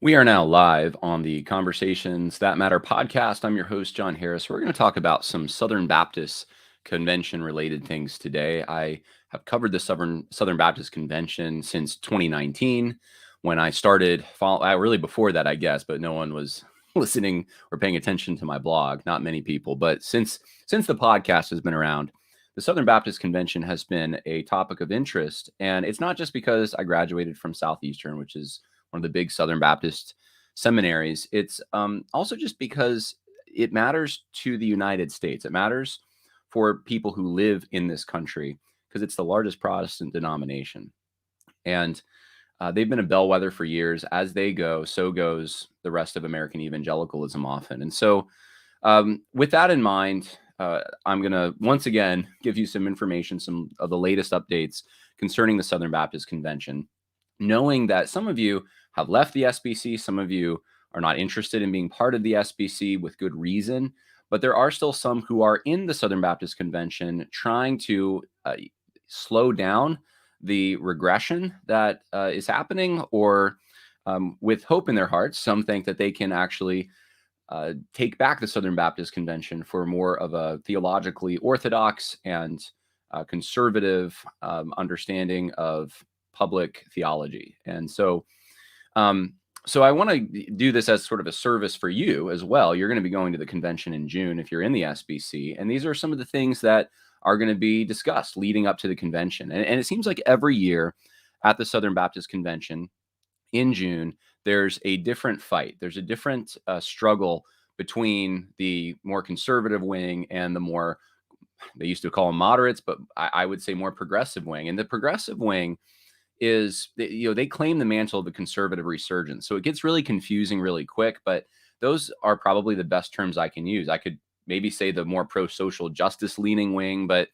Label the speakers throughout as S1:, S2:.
S1: We are now live on the Conversations That Matter podcast. I'm your host, John Harris. We're going to talk about some Southern Baptist Convention related things today. I have covered the Southern Baptist Convention since 2019 when I started, really before that, I guess, but no one was listening or paying attention to my blog. Not many people. But since the podcast has been around, the Southern Baptist Convention has been a topic of interest. And it's not just because I graduated from Southeastern, which is one of the big Southern Baptist seminaries. It's also just because it matters to the United States. It matters for people who live in this country because it's the largest Protestant denomination. And they've been a bellwether for years. As they go, so goes the rest of American evangelicalism often. And so, with that in mind, I'm going to once again give you some information, some of the latest updates concerning the Southern Baptist Convention, knowing that some of you have left the SBC, some of you are not interested in being part of the SBC with good reason, but there are still some who are in the Southern Baptist Convention trying to slow down the regression that is happening, or with hope in their hearts, some think that they can actually take back the Southern Baptist Convention for more of a theologically orthodox and conservative understanding of public theology. And so I want to do this as sort of a service for you as well. You're going to be going to the convention in June if you're in the SBC, and these are some of the things that are going to be discussed leading up to the convention. And it seems like every year at the Southern Baptist Convention in June, there's a different fight. There's a different struggle between the more conservative wing and the more, they used to call them moderates, but I would say more progressive wing. And the progressive wing is, they claim the mantle of the conservative resurgence. So it gets really confusing really quick, but those are probably the best terms I can use. I could maybe say the more pro-social justice leaning wing, but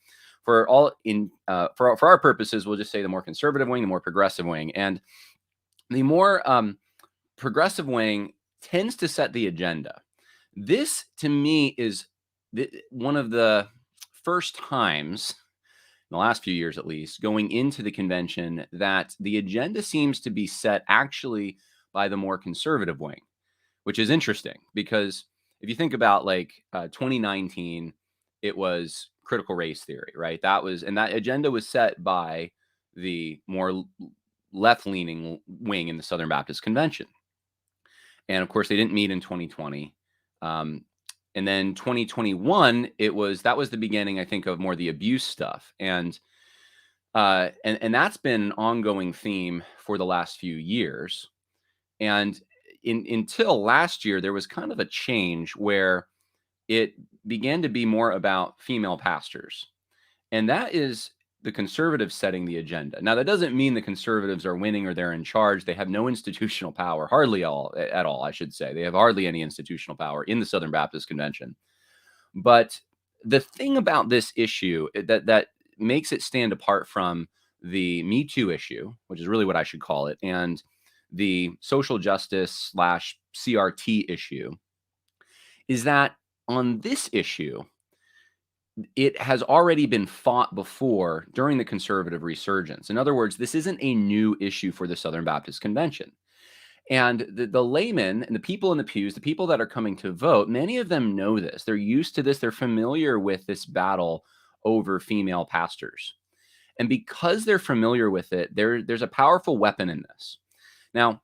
S1: for our purposes, we'll just say the more conservative wing, the more progressive wing. And the more progressive wing tends to set the agenda. This, to me, is one of the first times in the last few years, at least, going into the convention, that the agenda seems to be set actually by the more conservative wing, which is interesting because if you think about 2019, it was critical race theory, right? And that agenda was set by the more left-leaning wing in the Southern Baptist Convention. And of course, they didn't meet in 2020. And then 2021, that was the beginning, I think, of more the abuse stuff. And that's been an ongoing theme for the last few years. And until last year, there was kind of a change where it began to be more about female pastors. And that is the conservatives setting the agenda. Now, that doesn't mean the conservatives are winning or they're in charge. They have no institutional power, hardly at all, I should say. They have hardly any institutional power in the Southern Baptist Convention. But the thing about this issue that makes it stand apart from the Metoo issue, which is really what I should call it, and the social justice / CRT issue, is that on this issue, it has already been fought before during the conservative resurgence. In other words, this isn't a new issue for the Southern Baptist Convention. And the laymen and the people in the pews, the people that are coming to vote, many of them know this. They're used to this. They're familiar with this battle over female pastors. And because they're familiar with it, there's a powerful weapon in this. Now,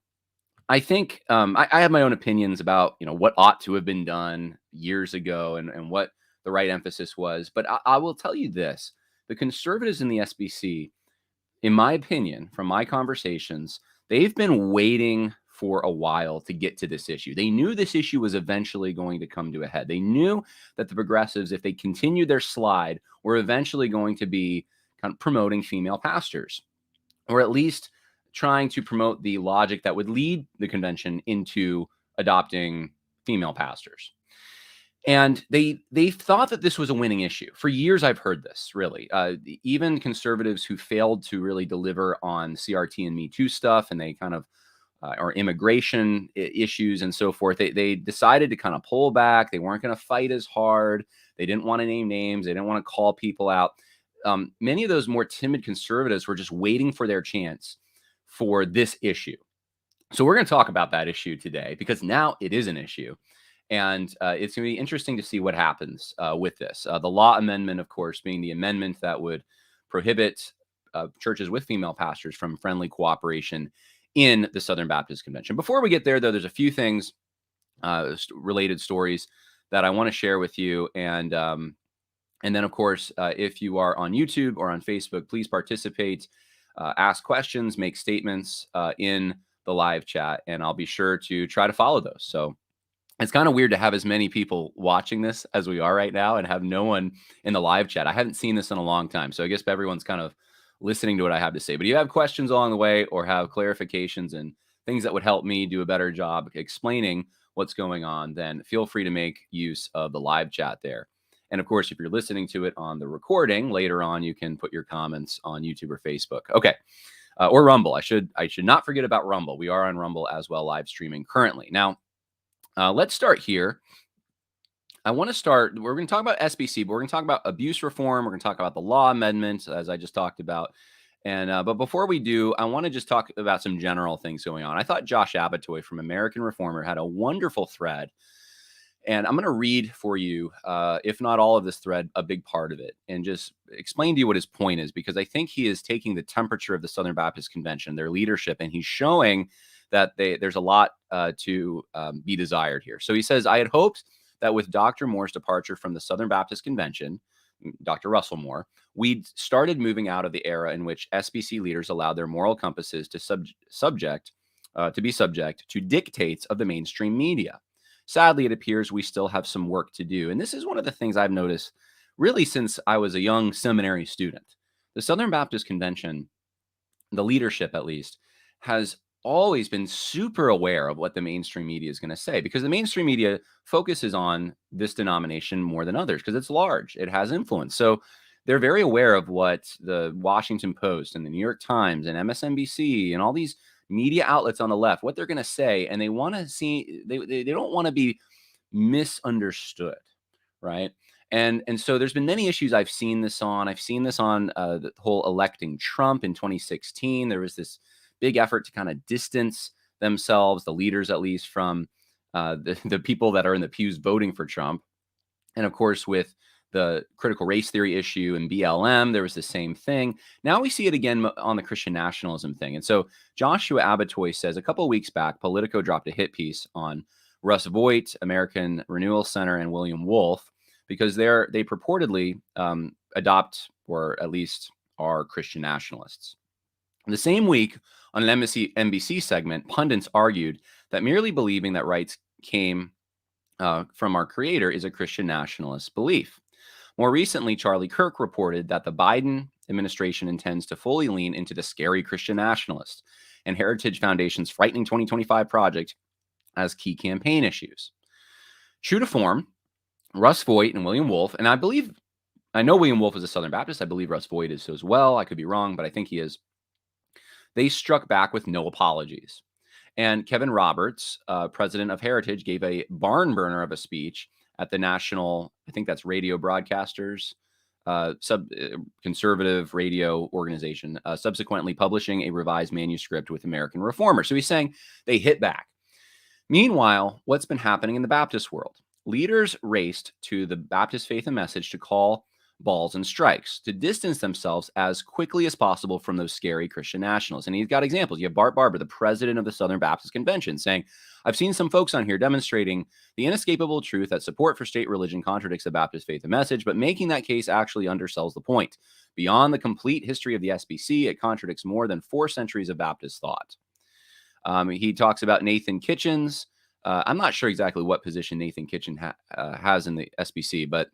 S1: I think I have my own opinions about what ought to have been done years ago and what the right emphasis was. But I will tell you this: the conservatives in the SBC, in my opinion, from my conversations, they've been waiting for a while to get to this issue. They knew this issue was eventually going to come to a head. They knew that the progressives, if they continued their slide, were eventually going to be kind of promoting female pastors, or at least trying to promote the logic that would lead the convention into adopting female pastors. And they thought that this was a winning issue. For years, I've heard this, really. Even conservatives who failed to really deliver on CRT and Me Too stuff, and they kind of, or immigration issues and so forth, they decided to kind of pull back. They weren't going to fight as hard. They didn't want to name names. They didn't want to call people out. Many of those more timid conservatives were just waiting for their chance for this issue. So we're going to talk about that issue today because now it is an issue. And it's going to be interesting to see what happens with this. The law amendment, of course, being the amendment that would prohibit churches with female pastors from friendly cooperation in the Southern Baptist Convention. Before we get there, though, there's a few things, related stories that I want to share with you. And then, of course, if you are on YouTube or on Facebook, please participate, ask questions, make statements in the live chat, and I'll be sure to try to follow those. So it's kind of weird to have as many people watching this as we are right now and have no one in the live chat. I haven't seen this in a long time. So I guess everyone's kind of listening to what I have to say. But if you have questions along the way or have clarifications and things that would help me do a better job explaining what's going on, then feel free to make use of the live chat there. And of course, if you're listening to it on the recording later on, you can put your comments on YouTube or Facebook. Okay. Or Rumble. I should not forget about Rumble. We are on Rumble as well, live streaming currently. Now, let's start here. We're going to talk about SBC, but we're going to talk about abuse reform. We're going to talk about the law amendment, as I just talked about. And but before we do, I want to just talk about some general things going on. I thought Josh Abatoy from American Reformer had a wonderful thread. And I'm going to read for you, if not all of this thread, a big part of it, and just explain to you what his point is, because I think he is taking the temperature of the Southern Baptist Convention, their leadership, and he's showing that there's a lot to be desired here. So he says, I had hoped that with Dr. Moore's departure from the Southern Baptist Convention, Dr. Russell Moore, we'd started moving out of the era in which SBC leaders allowed their moral compasses to be subject to dictates of the mainstream media. Sadly, it appears we still have some work to do. And this is one of the things I've noticed really since I was a young seminary student. The Southern Baptist Convention, the leadership at least, has always been super aware of what the mainstream media is going to say, because the mainstream media focuses on this denomination more than others because it's large. It has influence. So they're very aware of what the Washington Post and the New York Times and MSNBC and all these media outlets on the left, what they're going to say, and they want to see, they don't want to be misunderstood, right? And so there's been many issues I've seen this on. I've seen this on the whole electing Trump in 2016. There was this big effort to kind of distance themselves, the leaders at least, from the people that are in the pews voting for Trump. And of course, with the critical race theory issue and BLM, there was the same thing. Now we see it again on the Christian nationalism thing. And so Joshua Abatoy says a couple of weeks back, Politico dropped a hit piece on Russ Voigt, American Renewal Center, and William Wolfe, because they purportedly adopt, or at least are, Christian nationalists. The same week, on an NBC segment, pundits argued that merely believing that rights came from our Creator is a Christian nationalist belief. More recently, Charlie Kirk reported that the Biden administration intends to fully lean into the scary Christian nationalist and Heritage Foundation's frightening 2025 project as key campaign issues. True to form, Russ Voigt and William Wolfe, and I know William Wolfe is a Southern Baptist. I believe Russ Voigt is as well. I could be wrong, but I think he is. They struck back with no apologies. And Kevin Roberts, president of Heritage, gave a barn burner of a speech at the national, I think that's radio broadcasters, conservative radio organization, subsequently publishing a revised manuscript with American Reformer. So he's saying they hit back. Meanwhile, what's been happening in the Baptist world? Leaders raced to the Baptist Faith and Message to call balls and strikes, to distance themselves as quickly as possible from those scary Christian nationalists. And he's got examples. You have Bart Barber, the president of the Southern Baptist Convention, saying, I've seen some folks on here demonstrating the inescapable truth that support for state religion contradicts the Baptist Faith and Message, but making that case actually undersells the point. Beyond the complete history of the SBC, it contradicts more than 4 centuries of Baptist thought. He talks about Nathan Kitchens. I'm not sure exactly what position Nathan Kitchen has in the SBC, but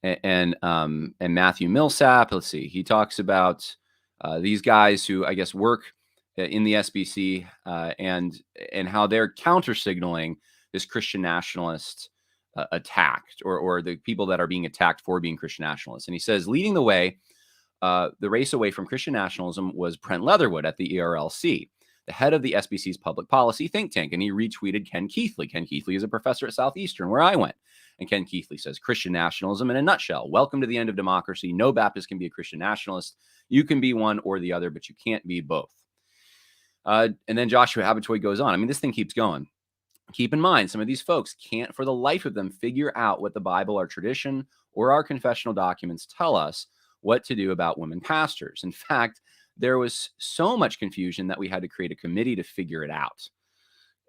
S1: and Matthew Millsap. Let's see. He talks about these guys who I guess work in the SBC and how they're counter signaling this Christian nationalist attack, or the people that are being attacked for being Christian nationalists. And he says, leading the way, the race away from Christian nationalism was Brent Leatherwood at the ERLC, the head of the SBC's public policy think tank. And he retweeted Ken Keithley. Ken Keithley is a professor at Southeastern, where I went. And Ken Keithley says, Christian nationalism in a nutshell. Welcome to the end of democracy. No Baptist can be a Christian nationalist. You can be one or the other, but you can't be both. And then Joshua Habatoy goes on. I mean, this thing keeps going. Keep in mind, some of these folks can't for the life of them figure out what the Bible, our tradition, or our confessional documents tell us what to do about women pastors. In fact, there was so much confusion that we had to create a committee to figure it out.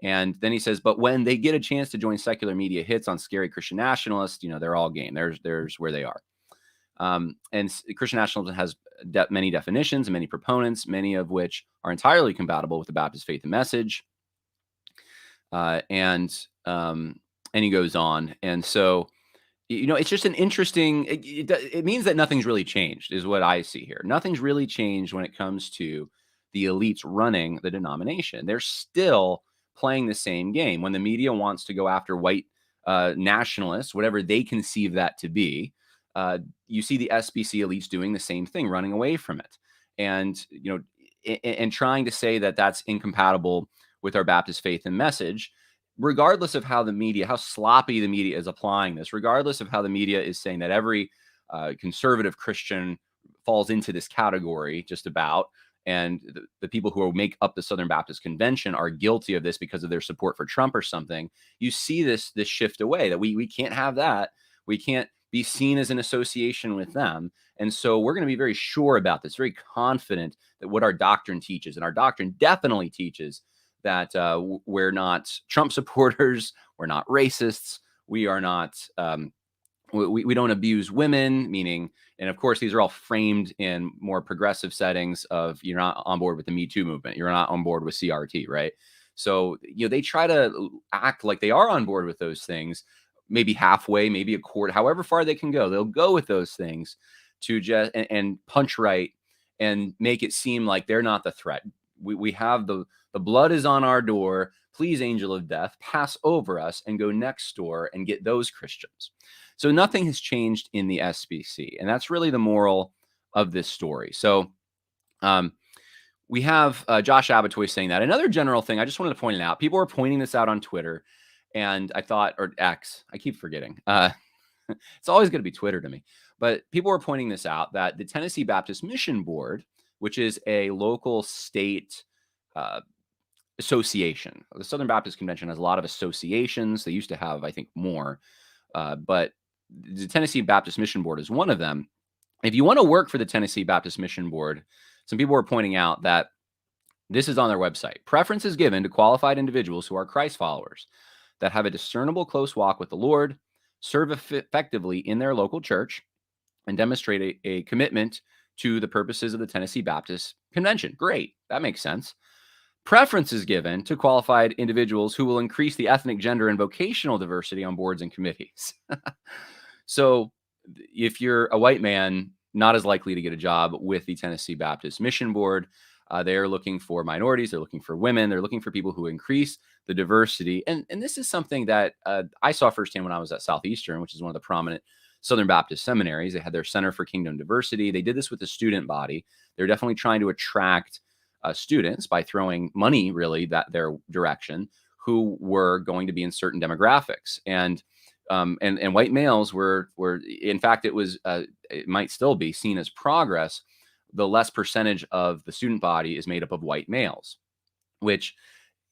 S1: And then he says, but when they get a chance to join secular media hits on scary Christian nationalists, they're all game. There's where they are. And Christian nationalism has many definitions and many proponents, many of which are entirely compatible with the Baptist faith and message. And he goes on. And so, it's just an interesting, it means that nothing's really changed is what I see here. Nothing's really changed when it comes to the elites running the denomination. They're still playing the same game. When the media wants to go after white nationalists, whatever they conceive that to be, you see the SBC elites doing the same thing, running away from it. And, and trying to say that that's incompatible with our Baptist faith and message, regardless of how the media, how sloppy the media is applying this, regardless of how the media is saying that every conservative Christian falls into this category just about, and the people who make up the Southern Baptist Convention are guilty of this because of their support for Trump or something, you see this shift away, that we can't have that. We can't be seen as an association with them. And so we're going to be very sure about this, very confident that what our doctrine teaches, and our doctrine definitely teaches that we're not Trump supporters, we're not racists, we are not, we don't abuse women, meaning, and of course, these are all framed in more progressive settings of you're not on board with the Metoo movement, you're not on board with CRT, right? So, they try to act like they are on board with those things, maybe halfway, maybe a quarter, however far they can go. They'll go with those things to just, and punch right and make it seem like they're not the threat. We have the blood is on our door. Please, angel of death, pass over us and go next door and get those Christians. So nothing has changed in the SBC. And that's really the moral of this story. So we have Josh Abatoy saying that. Another general thing, I just wanted to point it out. People were pointing this out on Twitter. And I thought, or X, I keep forgetting. It's always going to be Twitter to me. But people were pointing this out, that the Tennessee Baptist Mission Board, which is a local state association. The Southern Baptist Convention has a lot of associations. They used to have, I think, more. But the Tennessee Baptist Mission Board is one of them. If you want to work for the Tennessee Baptist Mission Board, some people were pointing out that this is on their website. Preference is given to qualified individuals who are Christ followers, that have a discernible close walk with the Lord, serve effectively in their local church, and demonstrate a commitment to the purposes of the Tennessee Baptist Convention. Great. That makes sense. Preference is given to qualified individuals who will increase the ethnic, gender, and vocational diversity on boards and committees. So if you're a white man, not as likely to get a job with the Tennessee Baptist Mission Board. They're looking for minorities. They're looking for women. They're looking for people who increase the diversity. And this is something that I saw firsthand when I was at Southeastern, which is one of the prominent Southern Baptist seminaries. They had their Center for Kingdom Diversity. They did this with the student body. They're definitely trying to attract students by throwing money, really, their direction, who were going to be in certain demographics. And white males were, in fact, it might still be seen as progress. The less percentage of the student body is made up of white males, which,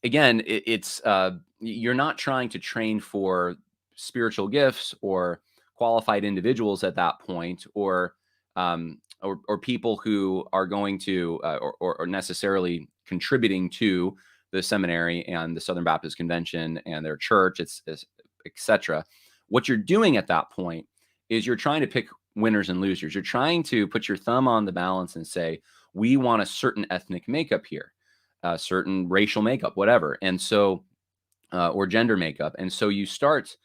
S1: again, it's you're not trying to train for spiritual gifts or qualified individuals at that point, or people who are going to or necessarily contributing to the seminary and the Southern Baptist Convention and their church, etc. What you're doing at that point is you're trying to pick winners and losers. You're trying to put your thumb on the balance and say, we want a certain ethnic makeup here, a certain racial makeup, whatever. And so, or gender makeup. And so you start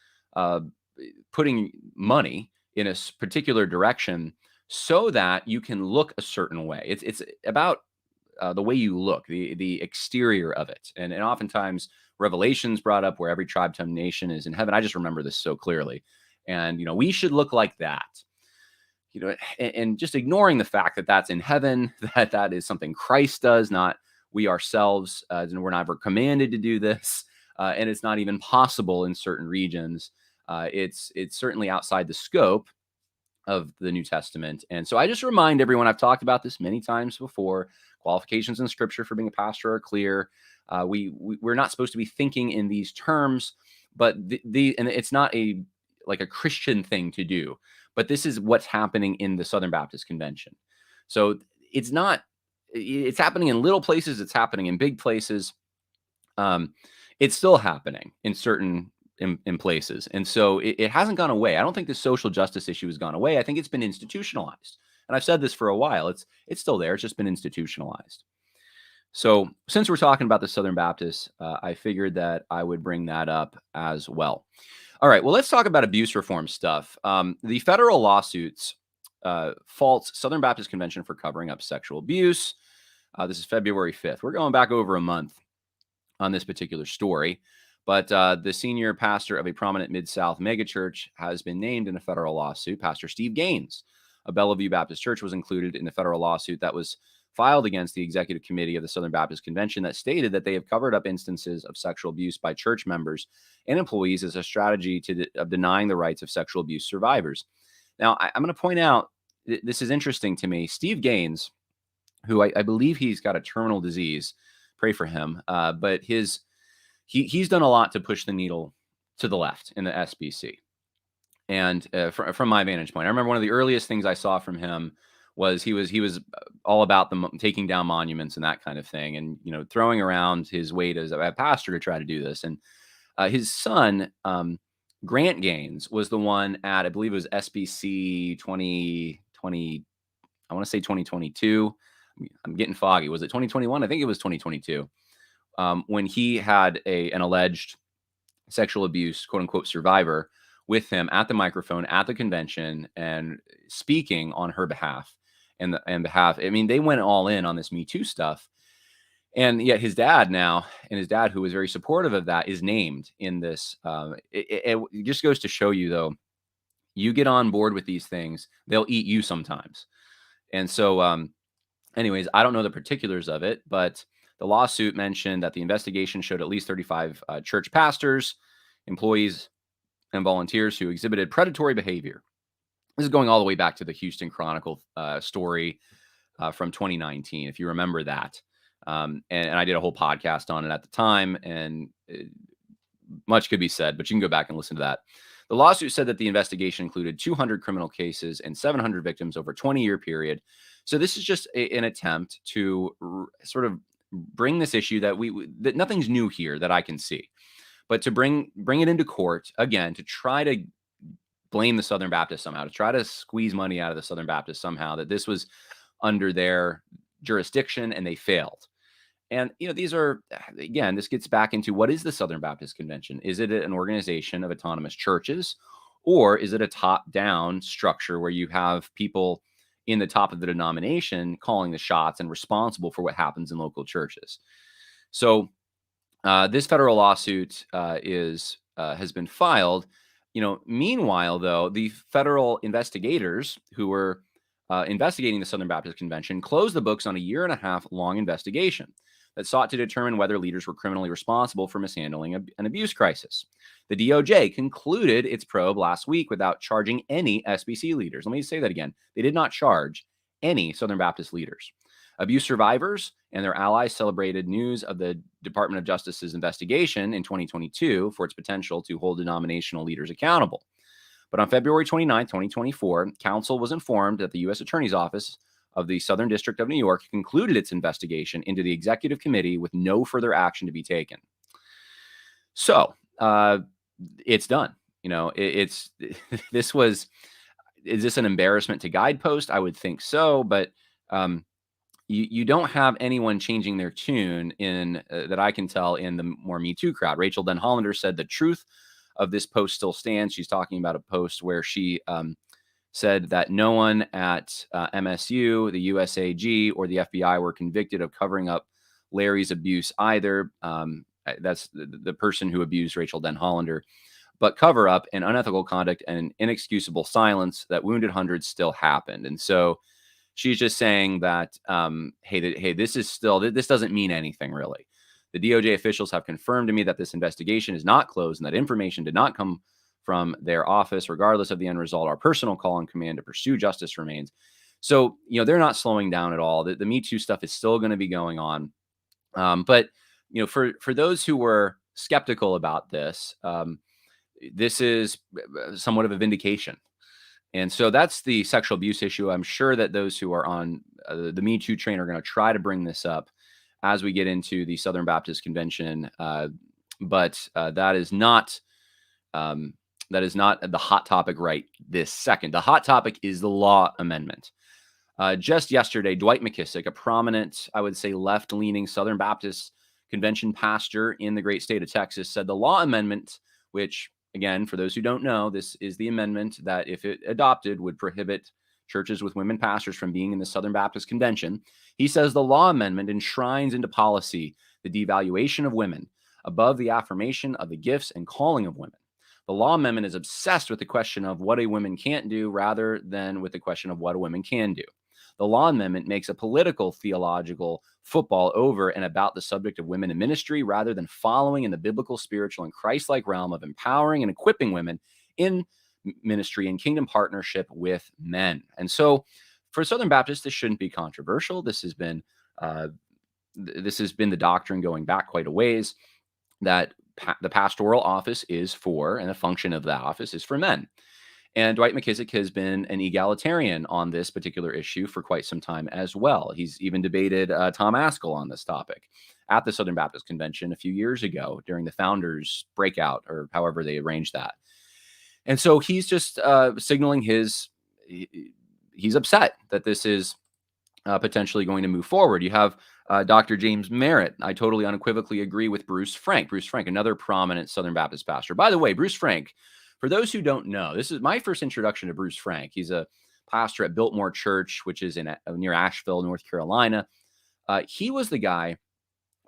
S1: putting money in a particular direction so that you can look a certain way. It's about the way you look, the exterior of it. And oftentimes Revelation's brought up where every tribe, tongue, nation is in heaven. I just remember this so clearly. And, we should look like that. And just ignoring the fact that that's in heaven, that is something Christ does, not we ourselves. And we're never commanded to do this. And it's not even possible in certain regions. It's certainly outside the scope of the New Testament. And so I just remind everyone, I've talked about this many times before, qualifications in Scripture for being a pastor are clear. We're not supposed to be thinking in these terms, but and it's not like a Christian thing to do, but this is what's happening in the Southern Baptist Convention. So it's happening in little places, it's happening in big places. It's still happening in certain in places. And so it hasn't gone away. I don't think the social justice issue has gone away. I think it's been institutionalized. And I've said this for a while. It's still there. It's just been institutionalized. So since we're talking about the Southern Baptists, I figured that I would bring that up as well. All right, well, let's talk about abuse reform stuff. The federal lawsuits faults Southern Baptist Convention for covering up sexual abuse. This is February 5th. We're going back over a month on this particular story. But the senior pastor of a prominent Mid-South megachurch has been named in a federal lawsuit. Pastor Steve Gaines of Bellevue Baptist Church was included in the federal lawsuit that was filed against the executive committee of the Southern Baptist Convention that stated that they have covered up instances of sexual abuse by church members and employees as a strategy of denying the rights of sexual abuse survivors. Now, I'm going to point out, this is interesting to me. Steve Gaines, who I believe he's got a terminal disease, pray for him, but he's done a lot to push the needle to the left in the SBC. And from my vantage point, I remember one of the earliest things I saw from him was he was all about taking down monuments and that kind of thing, and throwing around his weight as a pastor to try to do this. And his son, Grant Gaines, was the one at, I believe it was SBC 2020. I want to say 2022. I'm getting foggy. Was it 2021? I think it was 2022. When he had an alleged sexual abuse, quote unquote, survivor with him at the microphone at the convention and speaking on her behalf and behalf. I mean, they went all in on this Metoo stuff. And yet his dad now, and his dad, who was very supportive of that, is named in this. It just goes to show you, though, you get on board with these things, they'll eat you sometimes. And so, anyways, I don't know the particulars of it, but the lawsuit mentioned that the investigation showed at least 35 church pastors, employees, and volunteers who exhibited predatory behavior. This is going all the way back to the Houston Chronicle story from 2019, if you remember that. And I did a whole podcast on it at the time, and much could be said, but you can go back and listen to that. The lawsuit said that the investigation included 200 criminal cases and 700 victims over a 20-year period. So this is just an attempt to sort of bring this issue that nothing's new here that I can see, but to bring it into court again, to try to blame the Southern Baptists somehow, to try to squeeze money out of the Southern Baptists somehow, that this was under their jurisdiction and they failed. And, these are, again, this gets back into, what is the Southern Baptist Convention? Is it an organization of autonomous churches, or is it a top-down structure where you have people in the top of the denomination calling the shots and responsible for what happens in local churches? So this federal lawsuit has been filed. Meanwhile, though, the federal investigators who were investigating the Southern Baptist Convention closed the books on a 1.5-year long investigation that sought to determine whether leaders were criminally responsible for mishandling an abuse crisis. The DOJ concluded its probe last week without charging any SBC leaders. Let me say that again. They did not charge any Southern Baptist leaders. Abuse survivors and their allies celebrated news of the Department of Justice's investigation in 2022 for its potential to hold denominational leaders accountable. But on February 29, 2024, counsel was informed that the U.S. Attorney's Office of the Southern District of New York concluded its investigation into the executive committee with no further action to be taken. So it's done. Is this an embarrassment to Guidepost? I would think so, but you don't have anyone changing their tune in that I can tell in the more Me Too crowd. Rachel Den Hollander said the truth of this post still stands. She's talking about a post where she said that no one at MSU, the USAG, or the FBI were convicted of covering up Larry's abuse either. That's the person who abused Rachel Den Hollander. But cover up and unethical conduct and inexcusable silence that wounded hundreds still happened. And so she's just saying that, hey, this doesn't mean anything really. The DOJ officials have confirmed to me that this investigation is not closed and that information did not come from their office, regardless of the end result. Our personal call and command to pursue justice remains. So, they're not slowing down at all. The Me Too stuff is still going to be going on. But, for those who were skeptical about this, this is somewhat of a vindication. And so that's the sexual abuse issue. I'm sure that those who are on the Me Too train are going to try to bring this up as we get into the Southern Baptist Convention. But that is not the hot topic right this second. The hot topic is the law amendment. Just yesterday, Dwight McKissick, a prominent, I would say, left-leaning Southern Baptist Convention pastor in the great state of Texas, said the law amendment, which, again, for those who don't know, this is the amendment that, if it adopted, would prohibit churches with women pastors from being in the Southern Baptist Convention. He says the law amendment enshrines into policy the devaluation of women above the affirmation of the gifts and calling of women. The law amendment is obsessed with the question of what a woman can't do rather than with the question of what a woman can do. The law amendment makes a political, theological football over and about the subject of women in ministry rather than following in the biblical, spiritual, and Christ-like realm of empowering and equipping women in ministry and kingdom partnership with men. And so for Southern Baptists, this shouldn't be controversial. This has been the doctrine going back quite a ways, that the pastoral office is for, and the function of that office is for men. And Dwight McKissick has been an egalitarian on this particular issue for quite some time as well. He's even debated Tom Askell on this topic at the Southern Baptist Convention a few years ago during the Founders Breakout, or however they arranged that. And so he's just signaling he's upset that this is potentially going to move forward. You have Dr. James Merritt. I totally unequivocally agree with Bruce Frank. Bruce Frank, another prominent Southern Baptist pastor. By the way, Bruce Frank, for those who don't know, this is my first introduction to Bruce Frank. He's a pastor at Biltmore Church, which is in near Asheville, North Carolina. He was the guy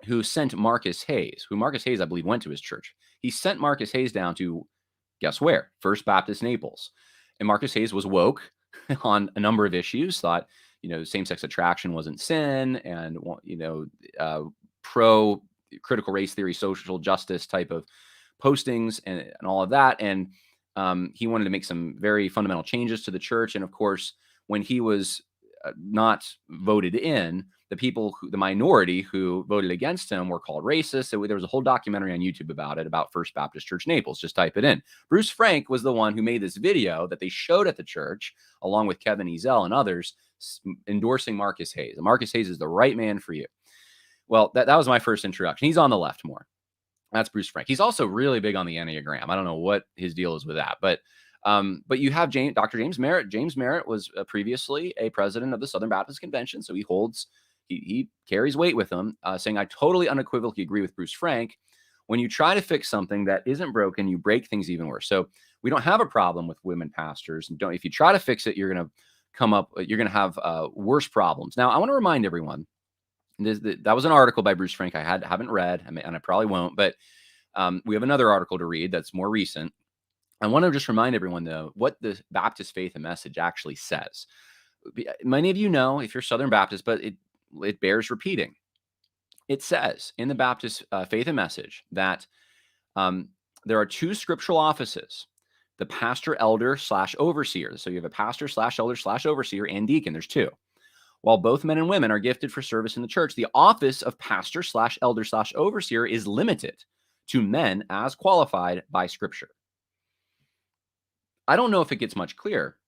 S1: who sent Marcus Hayes, I believe went to his church. He sent Marcus Hayes down to, guess where? First Baptist Naples. And Marcus Hayes was woke on a number of issues, thought, same-sex attraction wasn't sin, and, pro critical race theory, social justice type of postings and all of that. And he wanted to make some very fundamental changes to the church. And of course, when he was not voted in, the minority who voted against him were called racist. So there was a whole documentary on YouTube about it, about First Baptist Church Naples. Just type it in. Bruce Frank was the one who made this video that they showed at the church, along with Kevin Ezell and others, endorsing Marcus Hayes. And Marcus Hayes is the right man for you. Well, that was my first introduction. He's on the left more. That's Bruce Frank. He's also really big on the Enneagram. I don't know what his deal is with that, but you have Dr. James Merritt. James Merritt was previously a president of the Southern Baptist Convention, so he carries weight with him, saying, I totally unequivocally agree with Bruce Frank. When you try to fix something that isn't broken, you break things even worse. So we don't have a problem with women pastors. And if you try to fix it, you're going to have worse problems. Now, I want to remind everyone, that was an article by Bruce Frank I haven't read, and I probably won't, but we have another article to read that's more recent. I want to just remind everyone, though, what the Baptist Faith and Message actually says. Many of you know, if you're Southern Baptist, but it bears repeating. It says in the Baptist Faith and Message that there are two scriptural offices, the pastor, elder / overseer. So you have a pastor / elder / overseer and deacon. There's two. While both men and women are gifted for service in the church, the office of pastor / elder / overseer is limited to men as qualified by Scripture. I don't know if it gets much clearer,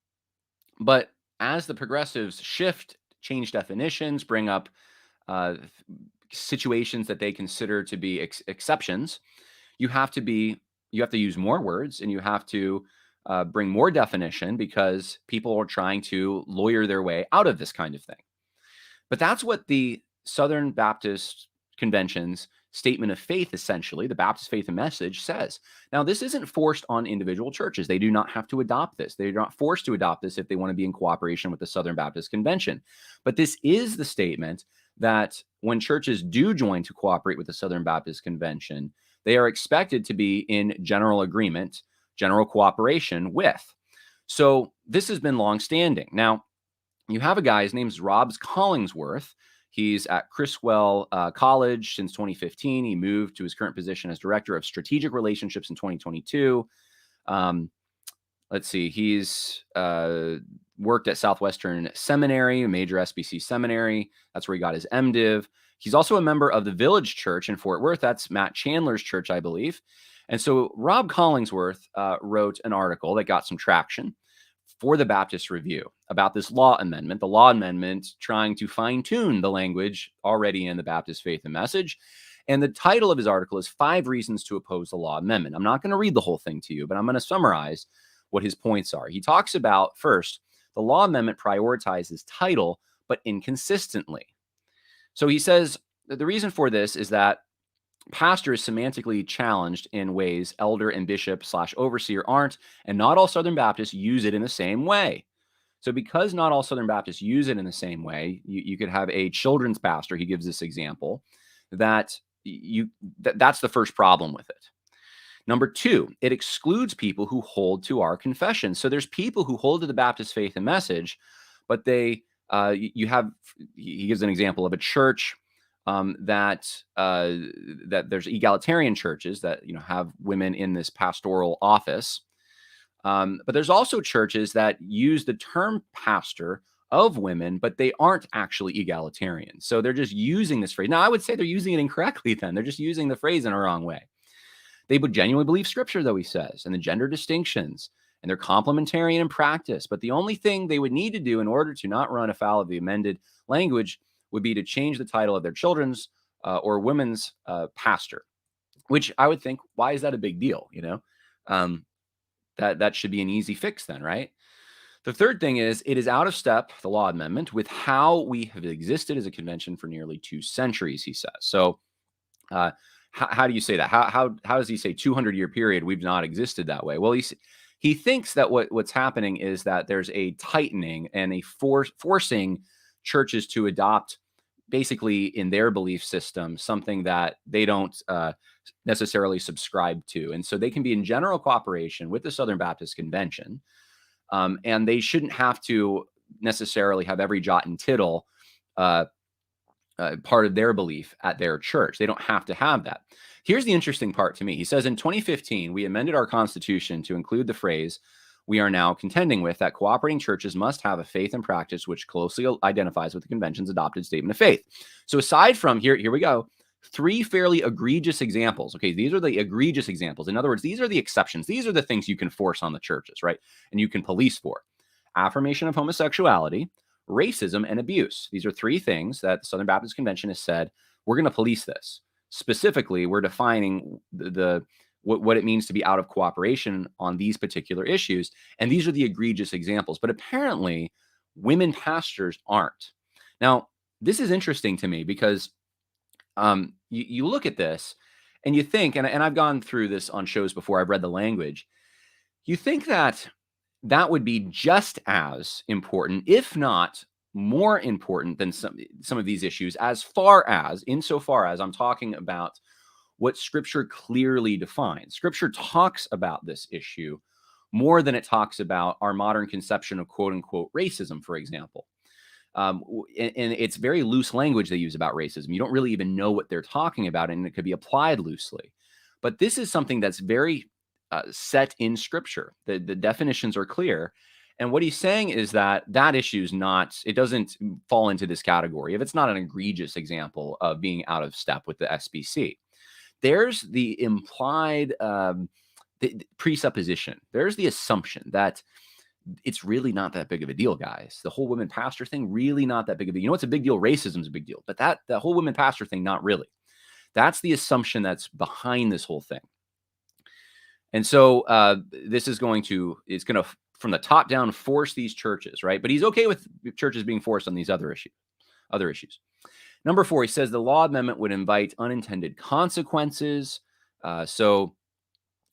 S1: but as the progressives change definitions, bring up situations that they consider to be exceptions, you have to use more words, and you have to bring more definition, because people are trying to lawyer their way out of this kind of thing. But that's what the Southern Baptist Convention's statement of faith, essentially, the Baptist Faith and Message, says. Now, this isn't forced on individual churches. They do not have to adopt this. They're not forced to adopt this if they want to be in cooperation with the Southern Baptist Convention. But this is the statement that when churches do join to cooperate with the Southern Baptist Convention, they are expected to be in general agreement, general cooperation with. So this has been longstanding. Now, you have a guy, his name's Rob Collingsworth. He's at Criswell College since 2015. He moved to his current position as Director of Strategic Relationships in 2022. Um, let's see. He's worked at Southwestern Seminary, a major SBC seminary. That's where he got his MDiv. He's also a member of the Village Church in Fort Worth. That's Matt Chandler's church, I believe. And so Rob Collingsworth wrote an article that got some traction for the Baptist Review about this law amendment, the law amendment trying to fine-tune the language already in the Baptist Faith and Message. And the title of his article is 5 Reasons to Oppose the Law Amendment. I'm not going to read the whole thing to you, but I'm going to summarize what his points are. He talks about, first, the law amendment prioritizes title, but inconsistently. So he says that the reason for this is that pastor is semantically challenged in ways elder and bishop / overseer aren't, and not all Southern Baptists use it in the same way. So because not all Southern Baptists use it in the same way, you could have a children's pastor, he gives this example, that's the first problem with it. Number 2, it excludes people who hold to our confession. So there's people who hold to the Baptist Faith and Message, but he gives an example of a church that there's egalitarian churches that have women in this pastoral office, but there's also churches that use the term pastor of women, but they aren't actually egalitarian. So they're just using this phrase. Now, I would say they're using it incorrectly. Then they're just using the phrase in a wrong way. They would genuinely believe Scripture, though, he says, and the gender distinctions, and they're complementarian in practice. But the only thing they would need to do in order to not run afoul of the amended language would be to change the title of their children's or women's pastor, which I would think, why is that a big deal? That should be an easy fix then, right? The third thing is it is out of step, the law amendment, with how we have existed as a convention for nearly 2 centuries, he says. So how do you say that? How does he say 200-year period we've not existed that way? Well, he thinks that what's happening is that there's a tightening and a forcing churches to adopt, basically in their belief system, something that they don't necessarily subscribe to. And so they can be in general cooperation with the Southern Baptist Convention, and they shouldn't have to necessarily have every jot and tittle part of their belief at their church. They don't have to have that. Here's the interesting part to me. He says, in 2015, we amended our Constitution to include the phrase we are now contending with, that cooperating churches must have a faith and practice which closely identifies with the convention's adopted statement of faith. So aside from, here we go, 3 fairly egregious examples. Okay, these are the egregious examples. In other words, these are the exceptions. These are the things you can force on the churches, right? And you can police for. Affirmation of homosexuality, racism, and abuse. These are 3 things that the Southern Baptist Convention has said, we're going to police this. Specifically, we're defining what it means to be out of cooperation on these particular issues. And these are the egregious examples. But apparently, women pastors aren't. Now, this is interesting to me because you look at this and you think, and I've gone through this on shows before, I've read the language. You think that would be just as important, if not more important than some of these issues, insofar as I'm talking about what Scripture clearly defines. Scripture talks about this issue more than it talks about our modern conception of quote unquote racism, for example. And it's very loose language they use about racism. You don't really even know what they're talking about, and it could be applied loosely. But this is something that's very set in Scripture. The definitions are clear. And what he's saying is that issue is it doesn't fall into this category if it's not an egregious example of being out of step with the SBC. There's the implied the presupposition. There's the assumption that it's really not that big of a deal, guys. The whole women pastor thing, really not that big of a deal. You know what's a big deal? Racism is a big deal. But the whole women pastor thing, not really. That's the assumption that's behind this whole thing. And so this is going to, from the top down, force these churches, right? But he's okay with churches being forced on these other issues. Number 4, he says the law amendment would invite unintended consequences. So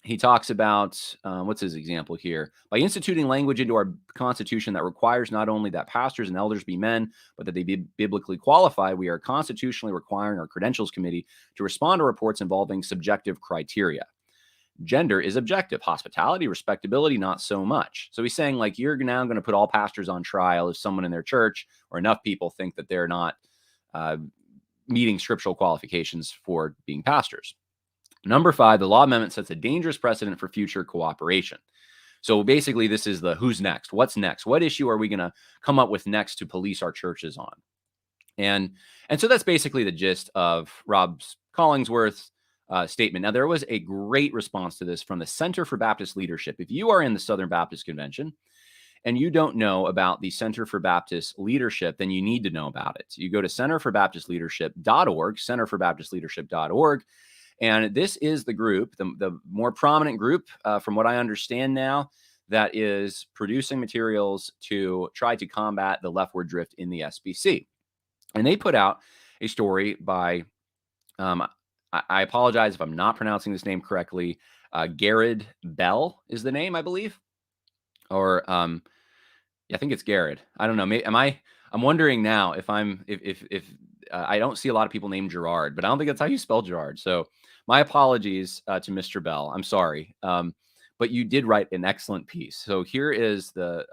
S1: he talks about, what's his example here? By instituting language into our Constitution that requires not only that pastors and elders be men, but that they be biblically qualified, we are constitutionally requiring our Credentials Committee to respond to reports involving subjective criteria. Gender is objective. Hospitality, respectability, not so much. So he's saying, like, you're now going to put all pastors on trial if someone in their church or enough people think that they're not meeting scriptural qualifications for being pastors. Number 5, the law amendment sets a dangerous precedent for future cooperation. So basically, this is the who's next? What's next? What issue are we going to come up with next to police our churches on? And so that's basically the gist of Rob Collingsworth's statement. Now, there was a great response to this from the Center for Baptist Leadership. If you are in the Southern Baptist Convention and you don't know about the Center for Baptist Leadership, then you need to know about it. You go to centerforbaptistleadership.org, centerforbaptistleadership.org. And this is the group, the more prominent group, from what I understand now, that is producing materials to try to combat the leftward drift in the SBC. And they put out a story by, I apologize if I'm not pronouncing this name correctly. Garrett Bell is the name, I believe. Or yeah, I think it's Garrett. I don't know. I'm wondering now if I don't see a lot of people named Gerard, but I don't think that's how you spell Gerard. So my apologies to Mr. Bell. I'm sorry. But you did write an excellent piece. So here is the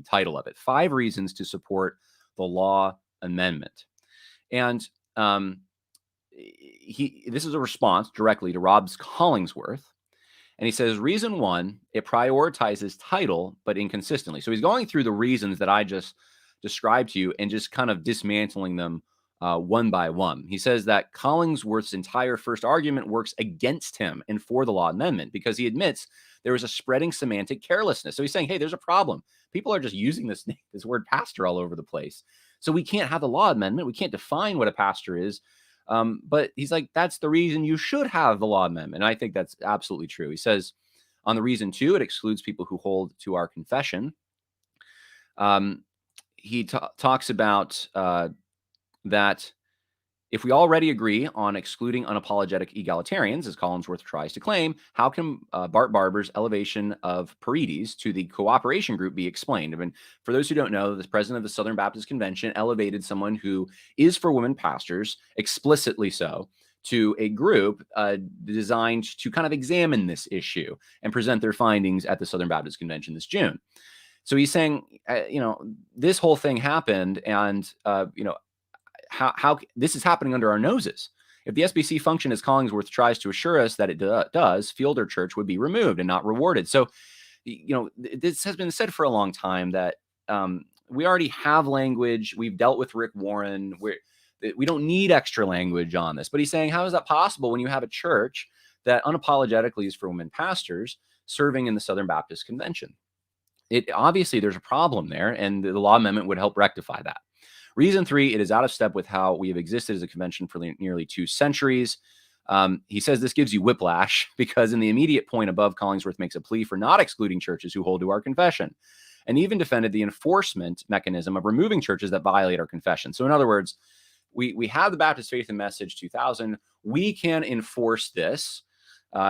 S1: title of it: 5 Reasons to Support the Law Amendment. And this is a response directly to Rob Collingsworth. And he says, reason 1, it prioritizes title, but inconsistently. So he's going through the reasons that I just described to you and just kind of dismantling them one by one. He says that Collingsworth's entire first argument works against him and for the law amendment because he admits there is a spreading semantic carelessness. So he's saying, hey, there's a problem. People are just using this word pastor all over the place. So we can't have the law amendment. We can't define what a pastor is. But he's like, that's the reason you should have the law amendment. And I think that's absolutely true. He says on the reason 2, it excludes people who hold to our confession. He talks about that if we already agree on excluding unapologetic egalitarians, as Collingsworth tries to claim, how can Bart Barber's elevation of Paredes to the cooperation group be explained? I mean, for those who don't know, the president of the Southern Baptist Convention elevated someone who is for women pastors, explicitly so, to a group designed to kind of examine this issue and present their findings at the Southern Baptist Convention this June. So he's saying, this whole thing happened, and how this is happening under our noses. If the SBC functioned as Collingsworth tries to assure us that it does, Fielder Church would be removed and not rewarded. So, this has been said for a long time that we already have language. We've dealt with Rick Warren. We don't need extra language on this. But he's saying, how is that possible when you have a church that unapologetically is for women pastors serving in the Southern Baptist Convention? Obviously, there's a problem there, and the law amendment would help rectify that. Reason 3, it is out of step with how we have existed as a convention for nearly 2 centuries. He says this gives you whiplash because in the immediate point above, Collingsworth makes a plea for not excluding churches who hold to our confession, and even defended the enforcement mechanism of removing churches that violate our confession. So in other words, we have the Baptist Faith and Message 2000. We can enforce this,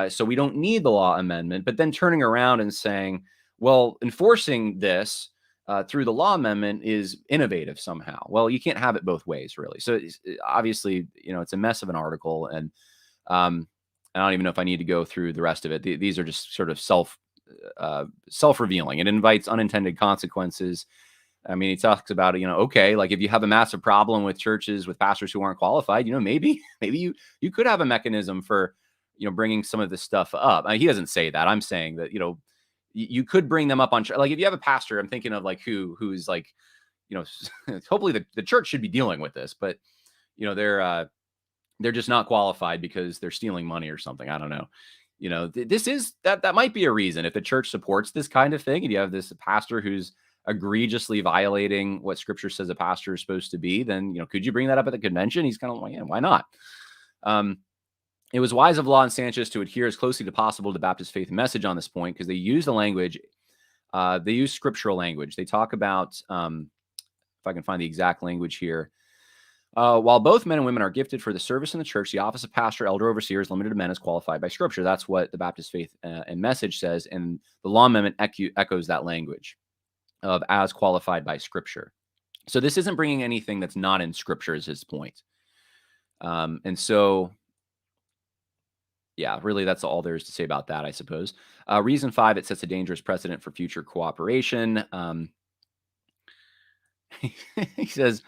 S1: so we don't need the law amendment, but then turning around and saying, well, enforcing this through the law amendment is innovative somehow. Well, you can't have it both ways, really. So obviously, it's a mess of an article, and I don't even know if I need to go through the rest of it. These are just sort of self-revealing. It invites unintended consequences. I mean, he talks about, okay, like if you have a massive problem with churches with pastors who aren't qualified, maybe you could have a mechanism for, bringing some of this stuff up. He doesn't say that. I'm saying that, you could bring them up on, like, if you have a pastor, I'm thinking of like who's like, hopefully the church should be dealing with this, but they're just not qualified because they're stealing money or something. I don't know. This is that might be a reason if the church supports this kind of thing and you have this pastor who's egregiously violating what scripture says a pastor is supposed to be, then, could you bring that up at the convention? He's kind of like, yeah, why not? It was wise of Law and Sanchez to adhere as closely to possible to Baptist Faith and Message on this point because they use the language, they use scriptural language. They talk about, if I can find the exact language here, while both men and women are gifted for the service in the church, the office of pastor, elder, overseer is limited to men as qualified by scripture. That's what the Baptist Faith and Message says, and the Law Amendment echoes that language of as qualified by scripture. So this isn't bringing anything that's not in scripture is his point. And so... yeah, really, that's all there is to say about that, I suppose. Reason 5, it sets a dangerous precedent for future cooperation. He says,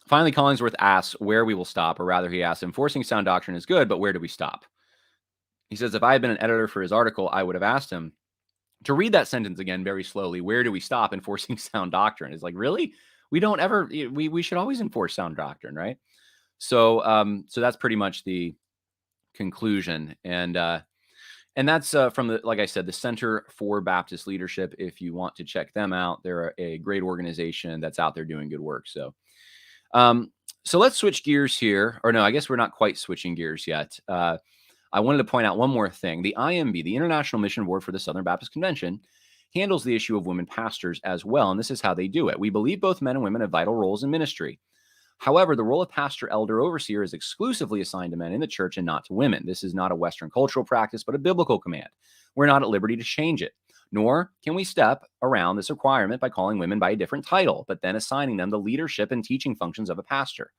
S1: Finally, Collingsworth asks where we will stop, or rather, he asks, enforcing sound doctrine is good, but where do we stop? He says, if I had been an editor for his article, I would have asked him to read that sentence again very slowly. Where do we stop enforcing sound doctrine? It's like, really? We don't ever, we should always enforce sound doctrine, right? So that's pretty much the conclusion. And that's from the, like I said, the Center for Baptist Leadership. If you want to check them out, they're a great organization that's out there doing good work. So let's switch gears here. Or no, I guess we're not quite switching gears yet. I wanted to point out one more thing. The IMB, the International Mission Board for the Southern Baptist Convention, handles the issue of women pastors as well. And this is how they do it. We believe both men and women have vital roles in ministry. However, the role of pastor, elder, overseer is exclusively assigned to men in the church and not to women. This is not a Western cultural practice, but a biblical command. We're not at liberty to change it, nor can we step around this requirement by calling women by a different title, but then assigning them the leadership and teaching functions of a pastor.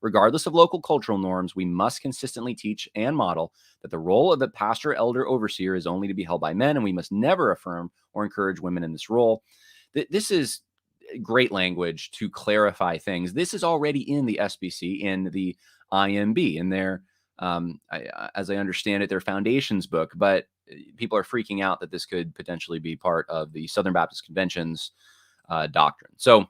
S1: Regardless of local cultural norms, we must consistently teach and model that the role of the pastor, elder, overseer is only to be held by men, and we must never affirm or encourage women in this role. This is great language to clarify things. This is already in the SBC, in the IMB, in their, as I understand it, their foundations book. But people are freaking out that this could potentially be part of the Southern Baptist Convention's doctrine. So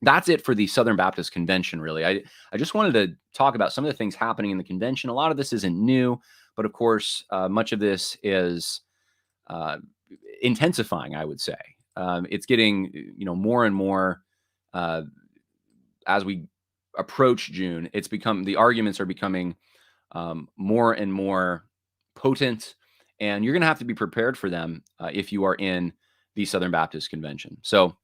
S1: that's it for the Southern Baptist Convention, really. I just wanted to talk about some of the things happening in the convention. A lot of this isn't new, but of course, much of this is intensifying, I would say. It's getting, more and more as we approach June. The arguments are becoming more and more potent, and you're going to have to be prepared for them if you are in the Southern Baptist Convention. So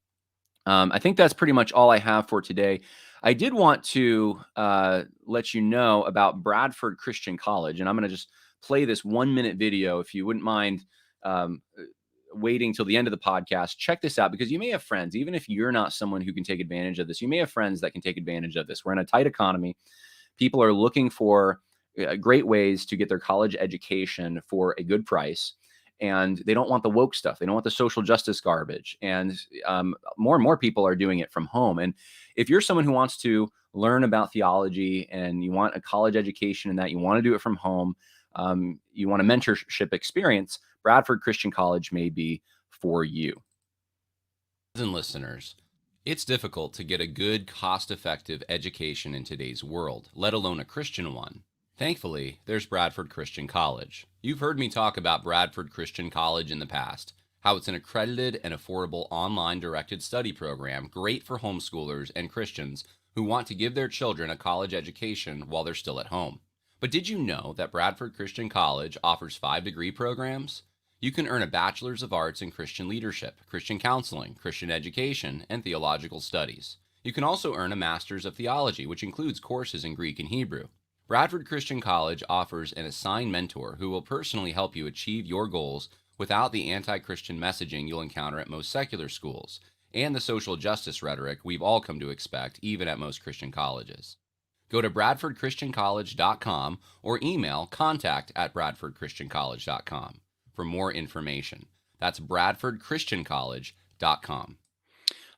S1: I think that's pretty much all I have for today. I did want to let you know about Bradford Christian College, and I'm going to just play this 1-minute video. If you wouldn't mind waiting till the end of the podcast, check this out, because you may have friends, even if you're not someone who can take advantage of this, you may have friends that can take advantage of this. We're in a tight economy. People are looking for great ways to get their college education for a good price. And they don't want the woke stuff. They don't want the social justice garbage. And more people are doing it from home. And if you're someone who wants to learn about theology and you want a college education and that you want to do it from home, you want a mentorship experience, Bradford Christian College may be for you.
S2: And listeners, it's difficult to get a good, cost-effective education in today's world, let alone a Christian one. Thankfully, there's Bradford Christian College. You've heard me talk about Bradford Christian College in the past, how it's an accredited and affordable online directed study program great for homeschoolers and Christians who want to give their children a college education while they're still at home. But did you know that Bradford Christian College offers 5-degree programs? You can earn a Bachelor's of Arts in Christian Leadership, Christian Counseling, Christian Education, and Theological Studies. You can also earn a Master's of Theology, which includes courses in Greek and Hebrew. Bradford Christian College offers an assigned mentor who will personally help you achieve your goals without the anti-Christian messaging you'll encounter at most secular schools, and the social justice rhetoric we've all come to expect even at most Christian colleges. Go to bradfordchristiancollege.com or email contact@bradfordchristiancollege.com for more information. That's bradfordchristiancollege.com.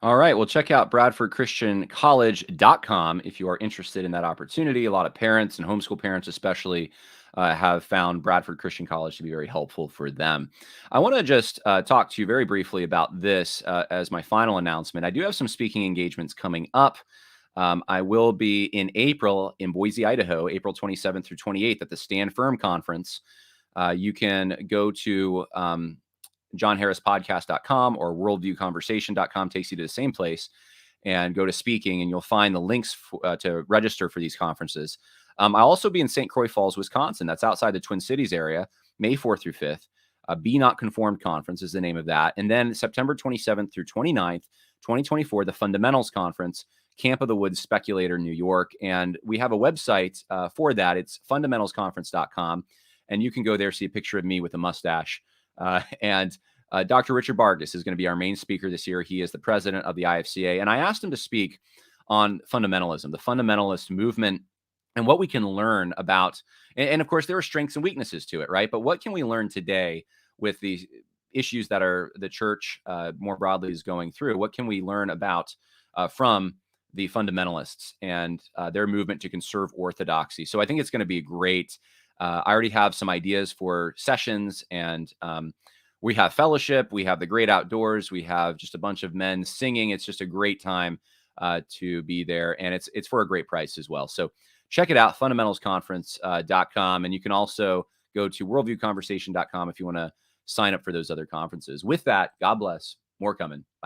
S1: All right. Well, check out bradfordchristiancollege.com if you are interested in that opportunity. A lot of parents and homeschool parents especially have found Bradford Christian College to be very helpful for them. I want to just talk to you very briefly about this as my final announcement. I do have some speaking engagements coming up. I will be in April in Boise, Idaho, April 27th through 28th at the Stand Firm Conference. You can go to johnharrispodcast.com or worldviewconversation.com, takes you to the same place, and go to speaking, and you'll find the links to register for these conferences. I'll also be in St. Croix Falls, Wisconsin. That's outside the Twin Cities area, May 4th through 5th. Be Not Conformed Conference is the name of that. And then September 27th through 29th, 2024, the Fundamentals Conference, Camp of the Woods, Speculator, New York. And we have a website for that. It's fundamentalsconference.com. And you can go there, see a picture of me with a mustache. And Dr. Richard Vargas is going to be our main speaker this year. He is the president of the IFCA. And I asked him to speak on fundamentalism, the fundamentalist movement, and what we can learn about. And of course, there are strengths and weaknesses to it, right? But what can we learn today with the issues that are the church more broadly is going through? What can we learn about from the fundamentalists and their movement to conserve orthodoxy. So I think it's going to be great. I already have some ideas for sessions, and we have fellowship, we have the great outdoors, we have just a bunch of men singing. It's just a great time to be there, and it's for a great price as well. So check it out, fundamentalsconference.com, and you can also go to worldviewconversation.com if you want to sign up for those other conferences. With that, God bless. More coming. Bye.